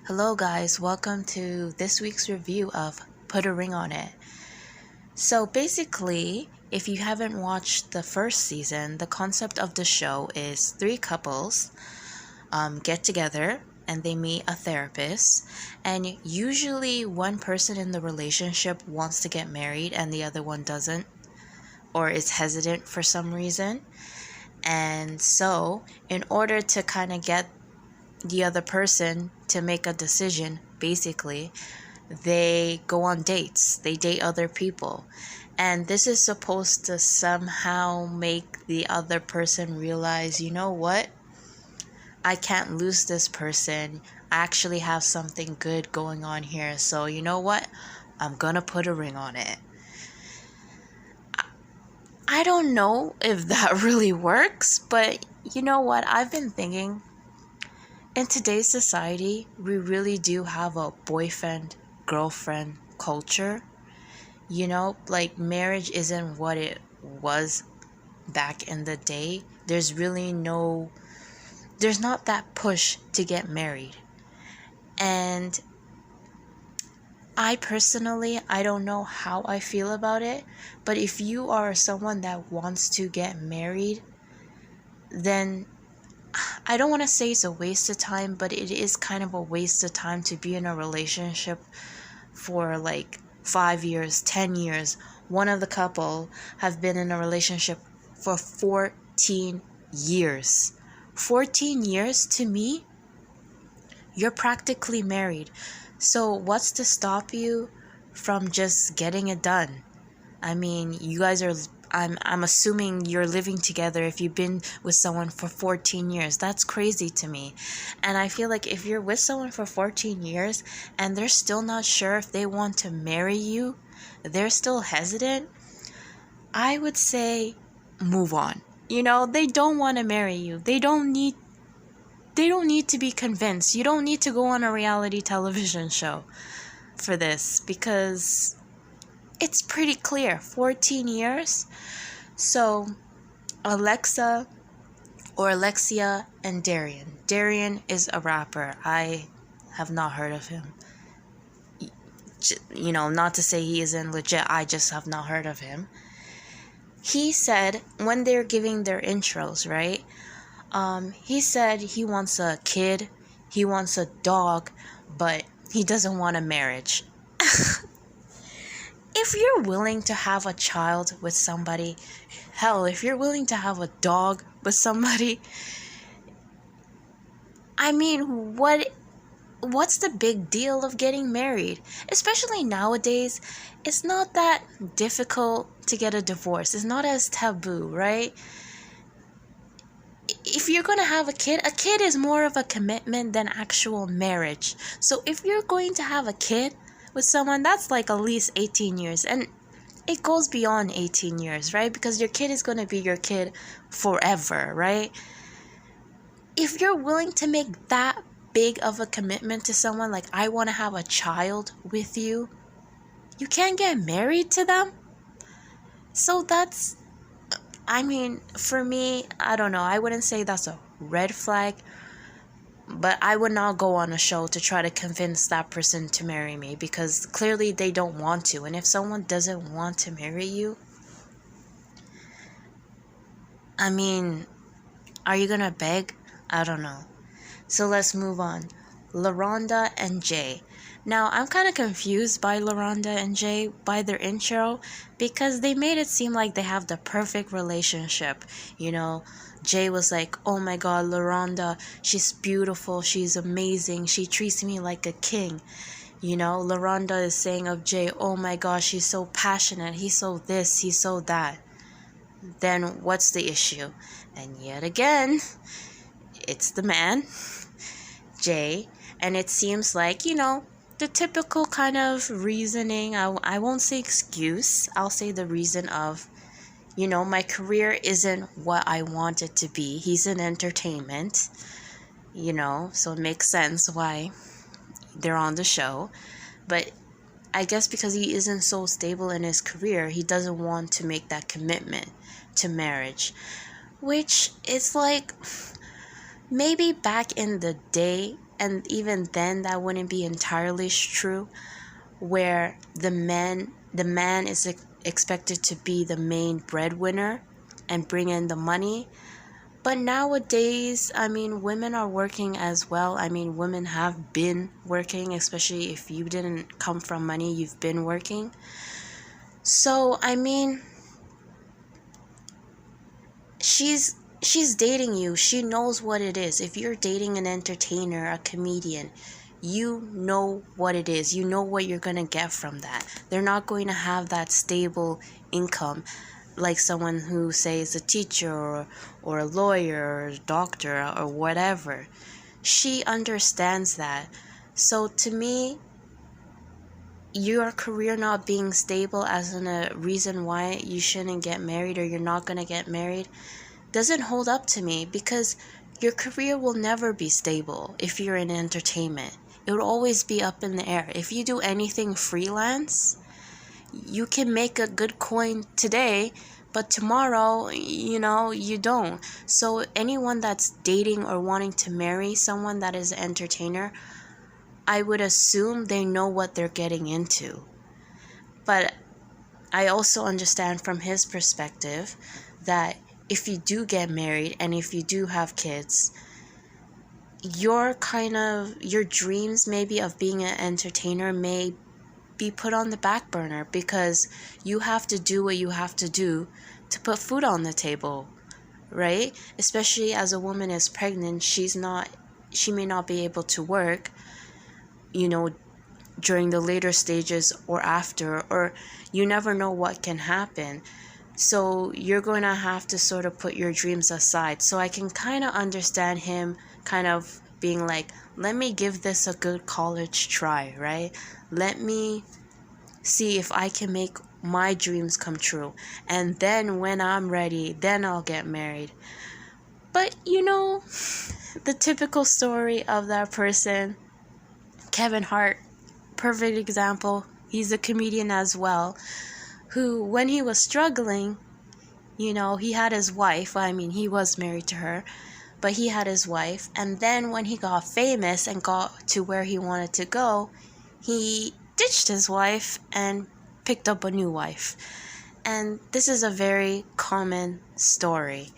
Hello, guys. Welcome to this week's review of Put a Ring on It. So, basically, if you haven't watched the first season, the concept of the show is three couples get together and they meet a therapist. And usually, one person in the relationship wants to get married and the other one doesn't, or is hesitant for some reason. And so, in order to kind of get the other person to make a decision, basically, they go on dates. They date other people. And this is supposed to somehow make the other person realize, you know what? I can't lose this person. I actually have something good going on here. So, you know what? I'm gonna put a ring on it. I don't know if that really works, but you know what? I've been thinking, in today's society, we really do have a boyfriend, girlfriend culture. Like marriage isn't what it was back in the day. There's not that push to get married. And I don't know how I feel about it, but if you are someone that wants to get married, then I don't want to say it's a waste of time, but it is kind of a waste of time to be in a relationship for like 5 years, 10 years. One of the couple have been in a relationship for 14 years. 14 years, to me, you're practically married. So what's to stop you from just getting it done? I mean, you guys are I'm assuming you're living together if you've been with someone for 14 years. That's crazy to me. And I feel like if you're with someone for 14 years and they're still not sure if they want to marry you, they're still hesitant, I would say move on. They don't want to marry you. They don't need to be convinced. You don't need to go on a reality television show for this, because it's pretty clear. 14 years. So, Alexia and Darian. Darian is a rapper. I have not heard of him. Not to say he isn't legit. I just have not heard of him. He said, when they're giving their intros, right? He said he wants a kid, he wants a dog, but he doesn't want a marriage. If you're willing to have a child with somebody, hell, if you're willing to have a dog with somebody, I mean, what's the big deal of getting married? Especially nowadays, it's not that difficult to get a divorce. It's not as taboo, right? If you're going to have a kid is more of a commitment than actual marriage. So if you're going to have a kid with someone, that's like at least 18 years. And it goes beyond 18 years, right? Because your kid is going to be your kid forever, right? If you're willing to make that big of a commitment to someone, like, I want to have a child with you, you can't get married to them. So for me, I don't know. I wouldn't say that's a red flag, but I would not go on a show to try to convince that person to marry me, because clearly they don't want to. And if someone doesn't want to marry you, I mean, are you gonna beg? I don't know. So let's move on. LaRonda and Jay. Now, I'm kind of confused by LaRonda and Jay by their intro, because they made it seem like they have the perfect relationship. Jay was like, oh my god, LaRonda, she's beautiful, she's amazing, she treats me like a king. LaRonda is saying of Jay, oh my gosh, she's so passionate, he's so this, he's so that. Then what's the issue? And yet again, it's the man, Jay, and it seems like, the typical kind of reasoning. I won't say excuse. I'll say the reason of, my career isn't what I want it to be. He's in entertainment, so it makes sense why they're on the show. But I guess because he isn't so stable in his career, he doesn't want to make that commitment to marriage, which is like, maybe back in the day and even then that wouldn't be entirely true, where the man is expected to be the main breadwinner and bring in the money. But nowadays, I mean, women are working as well. I mean, women have been working, especially if you didn't come from money, you've been working. So, I mean, she's dating you. She knows what it is. If you're dating an entertainer, a comedian, you know what it is. You know what you're going to get from that. They're not going to have that stable income like someone who, say, is a teacher or a lawyer or a doctor or whatever. She understands that. So to me, your career not being stable as a reason why you shouldn't get married or you're not going to get married doesn't hold up to me, because your career will never be stable if you're in entertainment. It will always be up in the air. If you do anything freelance, you can make a good coin today, but tomorrow, you don't. So anyone that's dating or wanting to marry someone that is an entertainer, I would assume they know what they're getting into. But I also understand from his perspective that if you do get married and if you do have kids, your dreams maybe of being an entertainer may be put on the back burner, because you have to do what you have to do to put food on the table, right? Especially as a woman is pregnant, she may not be able to work, during the later stages or after, or you never know what can happen. So you're going to have to sort of put your dreams aside. So I can kind of understand him kind of being like, let me give this a good college try, right? Let me see if I can make my dreams come true. And then when I'm ready, then I'll get married. But the typical story of that person, Kevin Hart, perfect example. He's a comedian as well, who, when he was struggling, he had his wife. I mean, he was married to her, but he had his wife. And then when he got famous and got to where he wanted to go, he ditched his wife and picked up a new wife. And this is a very common story.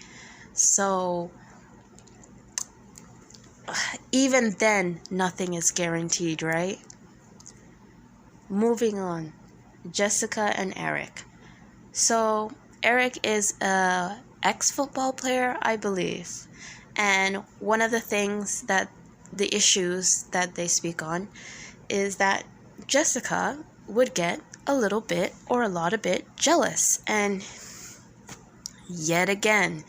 So even then, nothing is guaranteed, right? Moving on, Jessica and Eric. So Eric is a ex-football player, I believe. And one of the issues that they speak on is that Jessica would get a little bit or a lot of bit jealous. And yet again,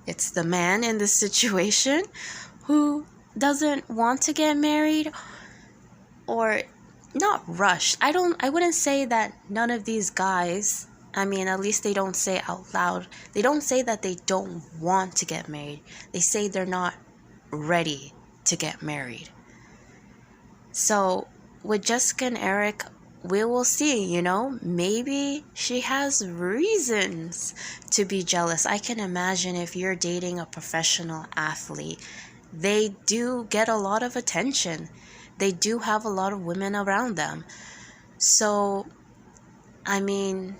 it's the man in this situation who doesn't want to get married, or not rushed. I wouldn't say that none of these guys, I mean, at least they don't say out loud, they don't say that they don't want to get married. They say they're not ready to get married. So with Jessica and Eric, we will see, maybe she has reasons to be jealous. I can imagine if you're dating a professional athlete, they do get a lot of attention. They do have a lot of women around them. So, I mean,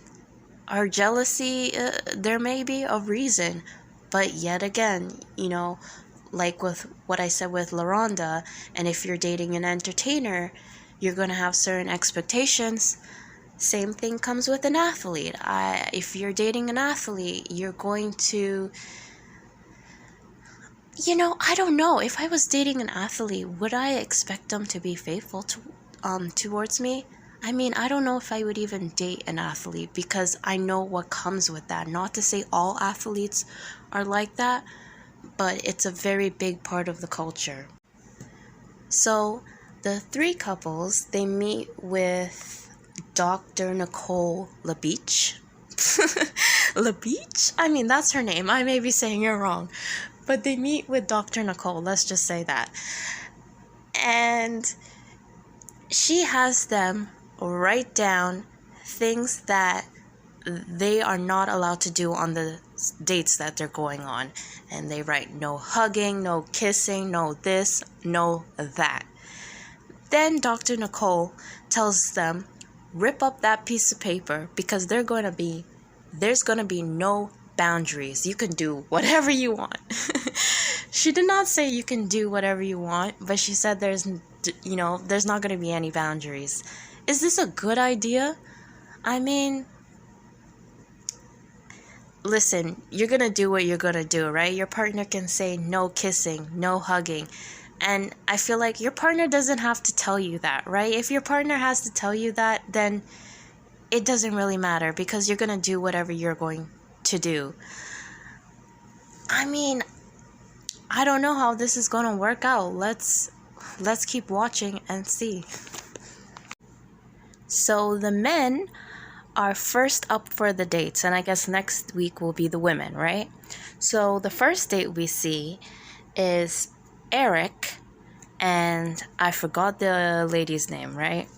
our jealousy, there may be a reason. But yet again, like with what I said with LaRonda, and if you're dating an entertainer, you're going to have certain expectations. Same thing comes with an athlete. If you're dating an athlete, you're going to... I don't know. If I was dating an athlete, would I expect them to be faithful towards me? I mean, I don't know if I would even date an athlete, because I know what comes with that. Not to say all athletes are like that, but it's a very big part of the culture. So the three couples, they meet with Dr. Nicole LaBeach. LaBeach? I mean, that's her name. I may be saying it wrong. But they meet with Dr. Nicole, let's just say that. And she has them write down things that they are not allowed to do on the dates that they're going on. And they write no hugging, no kissing, no this, no that. Then Dr. Nicole tells them, rip up that piece of paper because there's going to be no boundaries. You can do whatever you want. She did not say you can do whatever you want, but she said there's not going to be any boundaries. Is this a good idea? I mean, listen, you're going to do what you're going to do, right? Your partner can say no kissing, no hugging. And I feel like your partner doesn't have to tell you that, right? If your partner has to tell you that, then it doesn't really matter because you're going to do whatever you're going to do. I mean, I don't know how this is going to work out. Let's keep watching and see. So the men are first up for the dates, and I guess next week will be the women, right? So the first date we see is Eric, and I forgot the lady's name, right?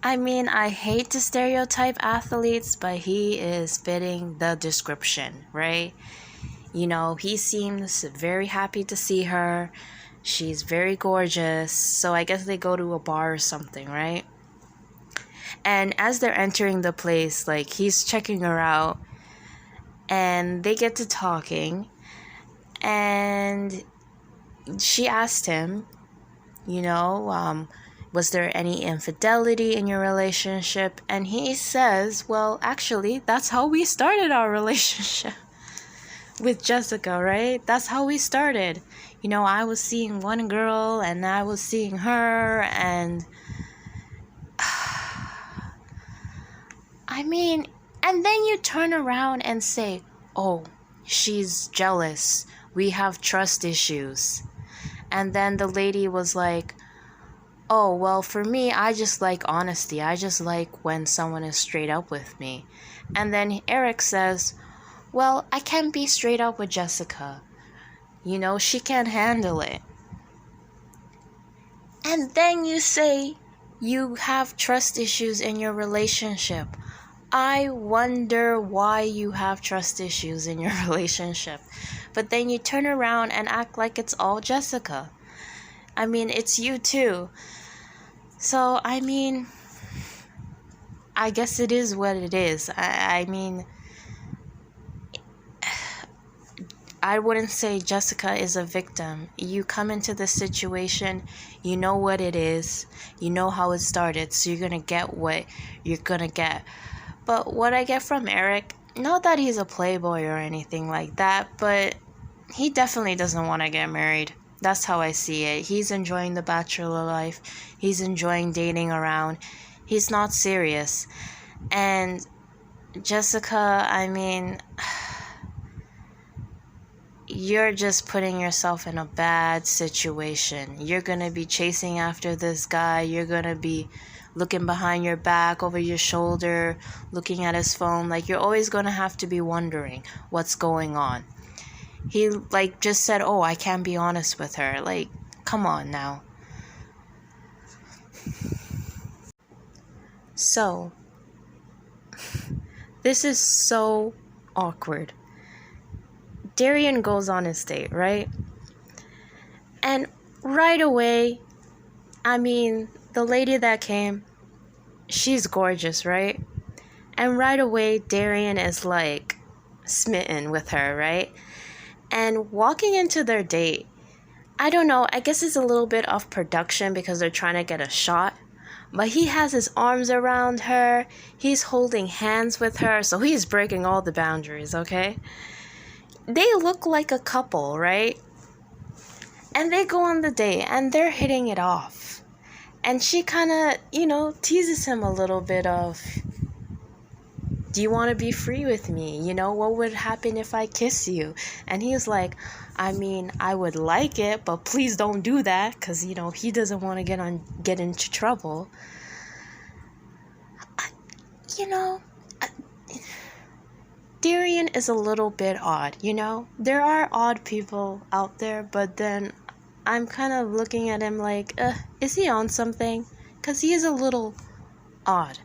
I mean, I hate to stereotype athletes, but he is fitting the description, right? You know, he seems very happy to see her. She's very gorgeous, so I guess they go to a bar or something, right? And as they're entering the place, like, he's checking her out, and they get to talking, and she asked him, was there any infidelity in your relationship? And he says, well, actually, that's how we started our relationship with Jessica, right? That's how we started. I was seeing one girl and I was seeing her, and I mean, and then you turn around and say, oh, she's jealous. We have trust issues. And then the lady was like, oh, well, for me, I just like honesty. I just like when someone is straight up with me. And then Eric says, well, I can't be straight up with Jessica. She can't handle it. And then you say you have trust issues in your relationship. I wonder why you have trust issues in your relationship. But then you turn around and act like it's all Jessica. I mean, it's you too. So, I mean, I guess it is what it is. I mean, I wouldn't say Jessica is a victim. You come into this situation, you know what it is, you know how it started, so you're going to get what you're going to get. But what I get from Eric, not that he's a playboy or anything like that, but he definitely doesn't want to get married. That's how I see it. He's enjoying the bachelor life. He's enjoying dating around. He's not serious. And Jessica, I mean, you're just putting yourself in a bad situation. You're going to be chasing after this guy. You're going to be looking behind your back, over your shoulder, looking at his phone. Like, you're always going to have to be wondering what's going on. He, just said, oh, I can't be honest with her. Like, come on now. So, this is so awkward. Darian goes on his date, right? And right away, I mean, the lady that came, she's gorgeous, right? And right away, Darian is smitten with her, right? And walking into their date, I don't know, I guess it's a little bit of production because they're trying to get a shot. But he has his arms around her. He's holding hands with her. So he's breaking all the boundaries, okay? They look like a couple, right? And they go on the date and they're hitting it off. And she kind of, teases him a little bit of, do you want to be free with me? What would happen if I kiss you? And he's like, I mean, I would like it, but please don't do that because, he doesn't want to get into trouble. Darian is a little bit odd, There are odd people out there, but then I'm kind of looking at him like, is he on something? because he is a little odd.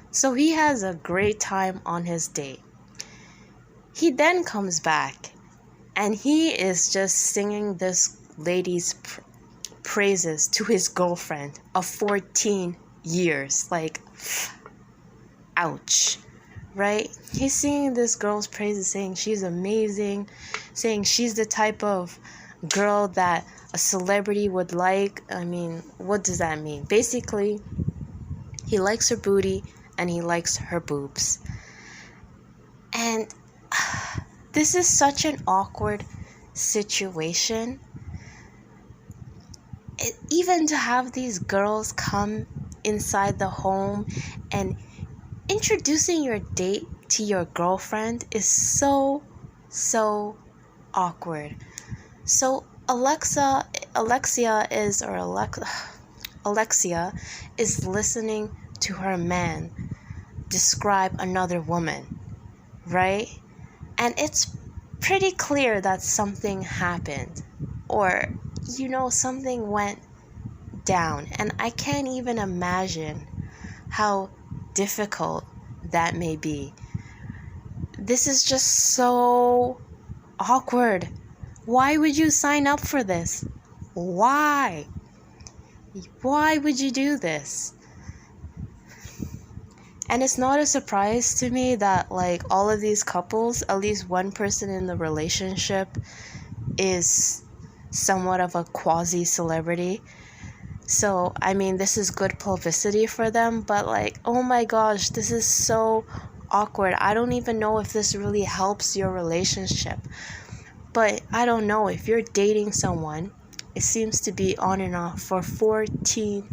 So he has a great time on his date. He then comes back and he is just singing this lady's praises to his girlfriend of 14 years. Like, ouch, right? He's singing this girl's praises, saying she's amazing, saying she's the type of girl that a celebrity would like. I mean, what does that mean? Basically, he likes her booty and he likes her boobs. And this is such an awkward situation. Even to have these girls come inside the home and introducing your date to your girlfriend is so awkward. So Alexia is listening to her man describe another woman, right? And it's pretty clear that something happened, or something went down, and I can't even imagine how difficult that may be. This is just so awkward. Why would you sign up for this? Why would you do this? And it's not a surprise to me that like all of these couples, at least one person in the relationship is somewhat of a quasi-celebrity. So, I mean, this is good publicity for them, but like, oh my gosh, this is so awkward. I don't even know if this really helps your relationship. But I don't know, if you're dating someone, it seems to be on and off for 14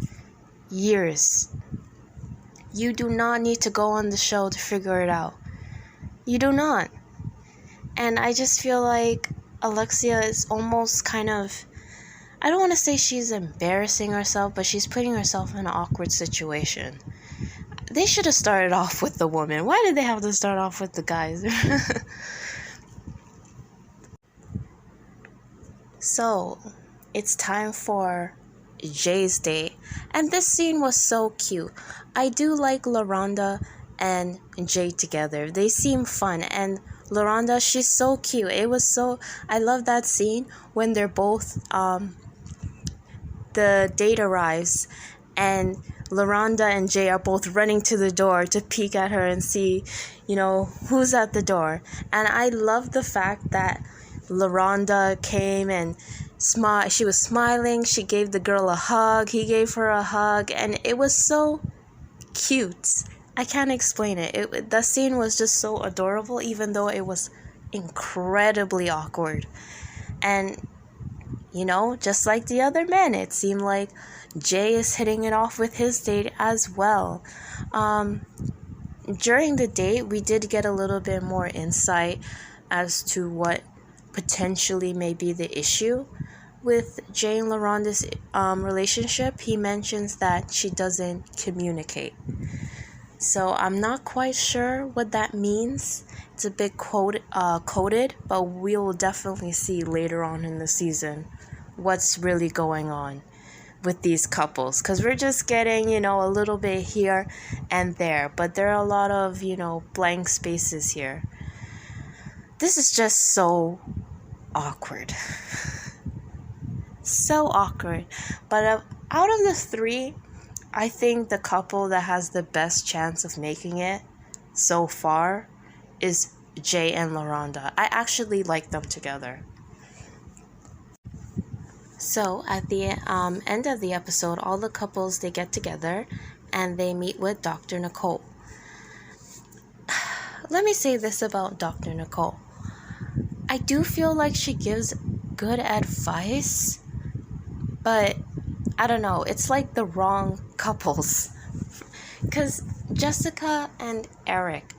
years. You do not need to go on the show to figure it out. You do not. And I just feel like Alexia is almost kind of, I don't want to say she's embarrassing herself, but she's putting herself in an awkward situation. They should have started off with the woman. Why did they have to start off with the guys? So, it's time for Jay's date. And this scene was so cute. I do like LaRonda and Jay together. They seem fun. And LaRonda, she's so cute. I love that scene when they're both, the date arrives and LaRonda and Jay are both running to the door to peek at her and see, who's at the door. And I love the fact that LaRonda came and she was smiling. She gave the girl a hug. He gave her a hug. And it was so cute. I can't explain it. That scene was just so adorable, even though it was incredibly awkward. And, just like the other men, it seemed like Jay is hitting it off with his date as well. During the date, we did get a little bit more insight as to what potentially may be the issue with Jay and LaRonda's relationship. He mentions that she doesn't communicate. So I'm not quite sure what that means. It's a bit coded, but we will definitely see later on in the season what's really going on with these couples. Because we're just getting, a little bit here and there. But there are a lot of, blank spaces here. This is just so awkward. So awkward. But out of the three, I think the couple that has the best chance of making it so far is Jay and LaRonda. I actually like them together. So at the end of the episode, all the couples, they get together and they meet with Dr. Nicole. Let me say this about Dr. Nicole. I do feel like she gives good advice, but I don't know, it's like the wrong couples. Because Jessica and Eric,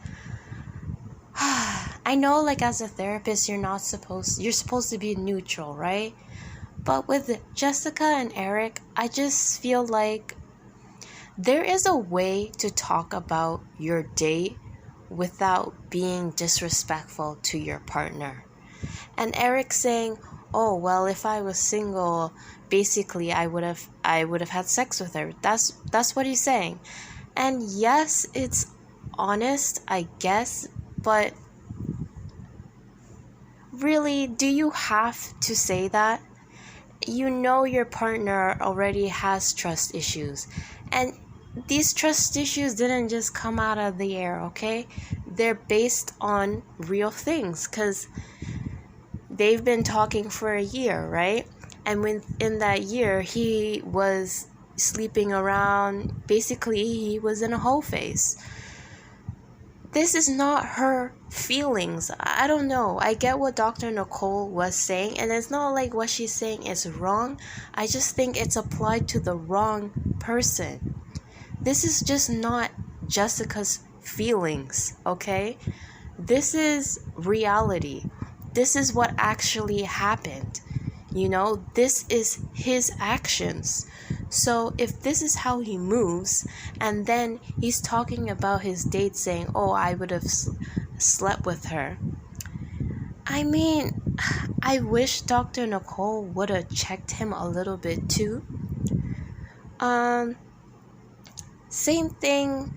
I know like as a therapist you're supposed to be neutral, right? But with Jessica and Eric, I just feel like there is a way to talk about your date without being disrespectful to your partner. And Eric saying, oh well, if I was single, basically I would have had sex with her. That's what he's saying. And yes, it's honest, I guess, but really, do you have to say that? You know your partner already has trust issues, and these trust issues didn't just come out of the air, okay? They're based on real things, because they've been talking for a year, right? And when in that year he was sleeping around, basically he was in a whole phase. This is not her feelings. I don't know. I get what Dr. Nicole was saying, and it's not like what she's saying is wrong. I just think it's applied to the wrong person. This is just not Jessica's feelings, okay? This is reality. This is what actually happened. You know, this is his actions. So if this is how he moves, and then he's talking about his date saying, oh, I would have slept with her. I mean, I wish Dr. Nicole would have checked him a little bit too. Same thing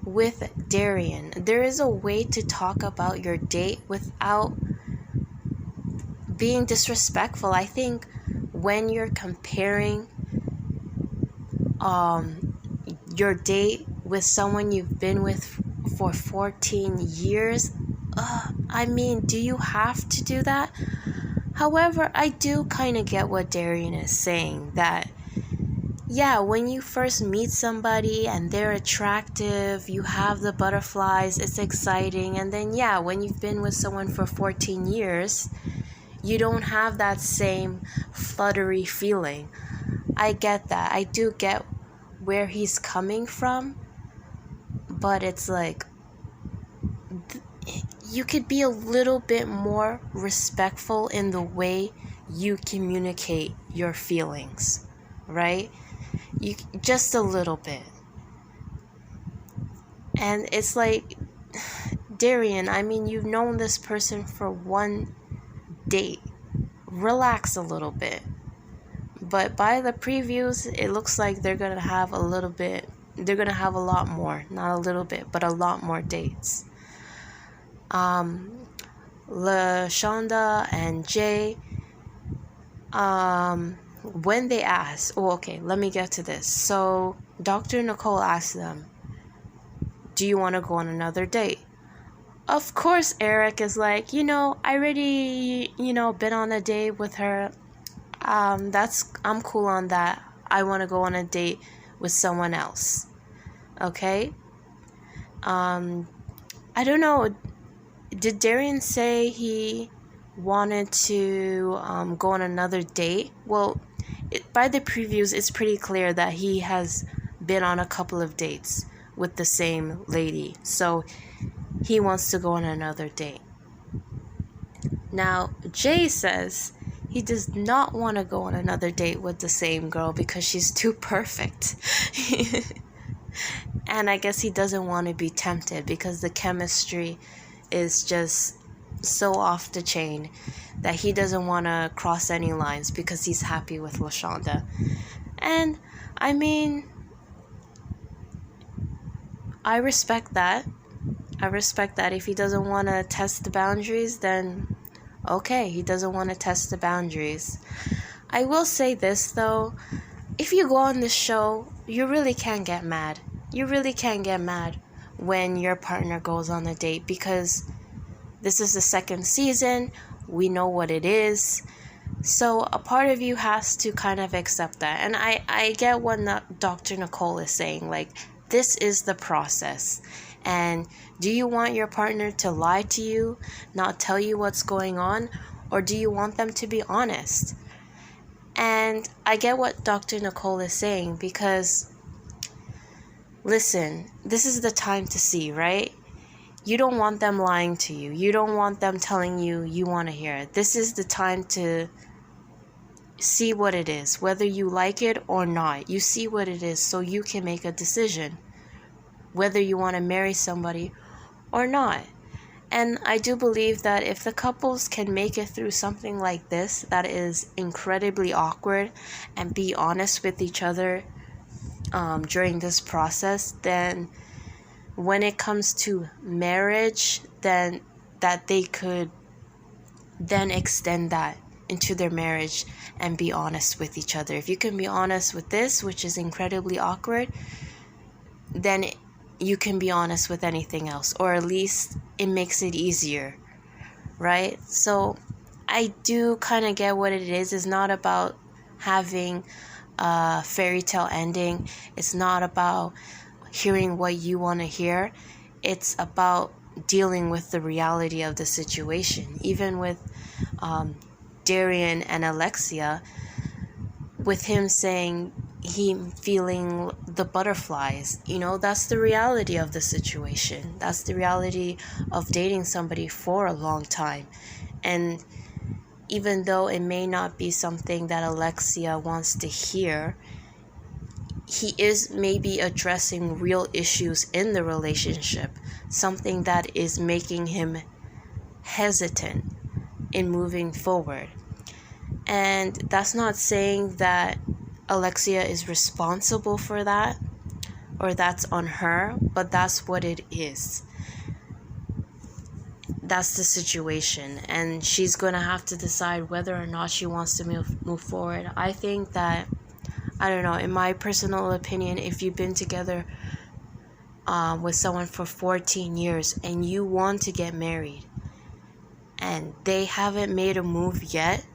with Darian. There is a way to talk about your date without being disrespectful. I think when you're comparing your date with someone you've been with for 14 years, I mean, do you have to do that? However, I do kind of get what Darian is saying, that yeah, when you first meet somebody and they're attractive, you have the butterflies, it's exciting, and then yeah, when you've been with someone for 14 years, you don't have that same fluttery feeling. I get that. I do get where he's coming from, but it's like, you could be a little bit more respectful in the way you communicate your feelings, right? You just a little bit. And it's like, Darian, I mean, you've known this person for one date. Relax a little bit. But by the previews, it looks like they're gonna have a lot more, not a little bit, but a lot more dates. LaShonda and Jay, when they asked, let me get to this. So Dr. Nicole asked them, do you want to go on another date? Of course, Eric is like, I already, been on a date with her. I'm cool on that. I want to go on a date with someone else. Okay? I don't know. Did Darian say he wanted to go on another date? Well, by the previews, it's pretty clear that he has been on a couple of dates with the same lady. So he wants to go on another date. Now, Jay says he does not want to go on another date with the same girl because she's too perfect. And I guess he doesn't want to be tempted because the chemistry is just so off the chain that he doesn't want to cross any lines because he's happy with LaShonda. And I mean, I respect that. If he doesn't want to test the boundaries, then okay, he doesn't want to test the boundaries. I will say this though, if you go on this show, you really can't get mad. You really can't get mad when your partner goes on a date because this is the second season. We know what it is. So a part of you has to kind of accept that. And I get what Dr. Nicole is saying. Like, this is the process. And do you want your partner to lie to you, not tell you what's going on? Or do you want them to be honest? And I get what Dr. Nicole is saying because, listen, this is the time to see, right? You don't want them lying to you. You don't want them telling you want to hear it. This is the time to see what it is, whether you like it or not. You see what it is so you can make a decision whether you want to marry somebody or not. And I do believe that if the couples can make it through something like this that is incredibly awkward and be honest with each other during this process, then when it comes to marriage, then that they could then extend that into their marriage and be honest with each other. If you can be honest with this, which is incredibly awkward, then you can be honest with anything else, or at least it makes it easier, right? So I do kind of get what it is. It's not about having a fairy tale ending. It's not about hearing what you want to hear. It's about dealing with the reality of the situation. Even with Darian and Alexia, with him saying he feeling the butterflies, that's the reality of the situation. That's the reality of dating somebody for a long time. And even though it may not be something that Alexia wants to hear, he is maybe addressing real issues in the relationship, something that is making him hesitant in moving forward. And that's not saying that Alexia is responsible for that or that's on her, but that's what it is. That's the situation, and she's going to have to decide whether or not she wants to move forward. I think that, I don't know, in my personal opinion, if you've been together with someone for 14 years and you want to get married and they haven't made a move yet,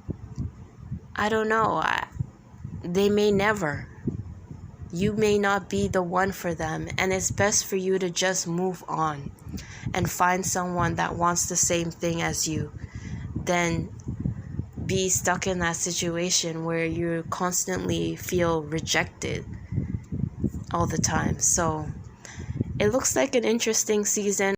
I don't know. They may never. You may not be the one for them, and it's best for you to just move on and find someone that wants the same thing as you than be stuck in that situation where you constantly feel rejected all the time. So it looks like an interesting season.